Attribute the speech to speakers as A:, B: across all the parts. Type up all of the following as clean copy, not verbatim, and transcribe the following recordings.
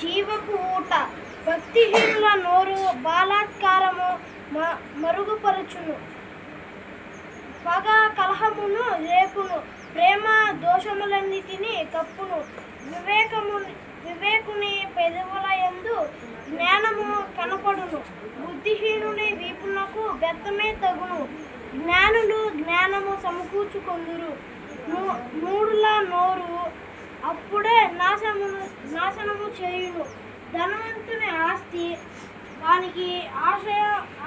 A: జీవపు ఊట. భక్తిహీనుల నోరు బలాత్కారము మరుగుపరచును. పగ కలహమును రేపును. ప్రేమ దోషములన్నిటినీ కప్పును. వివేకుని పెదవుల యందు జ్ఞానము కనపడును. బుద్ధిహీనుని వీపునకు బెత్తమే తగును. జ్ఞానులు జ్ఞానము సమకూర్చుకొందురు. మూడుల నోరు అప్పుడే నాశనము చేయును. ధనవంతుని ఆస్తి వానికి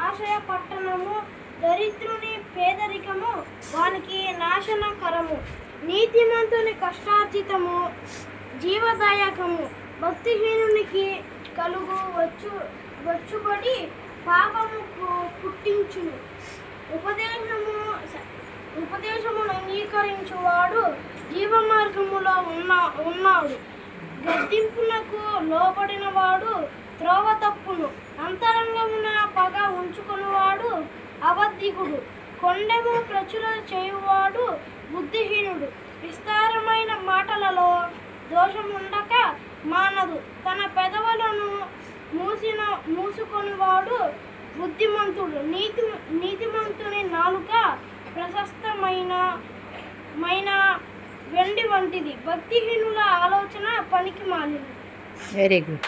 A: ఆశయ పట్టణము. దరిద్రుని పేదరికము వానికి నాశనకరము. నీతిమంతుని కష్టార్జితము జీవదాయకము. భక్తిహీనునికి కలుగు వచ్చుబడి పాపము పుట్టించును. ఉపదేశమును అంగీకరించువాడు జీవ మార్గములో ఉన్నాడు. గద్దింపునకు లోబడినవాడు త్రోవ తప్పును. అంతరంగమున పగ ఉంచుకునివాడు అబద్ధికుడు. కొండెము ప్రచుర చేయువాడు బుద్ధిహీనుడు. విస్తారమైన మాటలలో దోషముండక మానదు. తన పెదవులను మూసుకొనివాడు బుద్ధిమంతుడు. నీతిమంతుని నాలుక ప్రశస్తమైన వెండి వంటిది. భక్తిహీనుల ఆలోచన పనికి మాలినది.
B: Very good.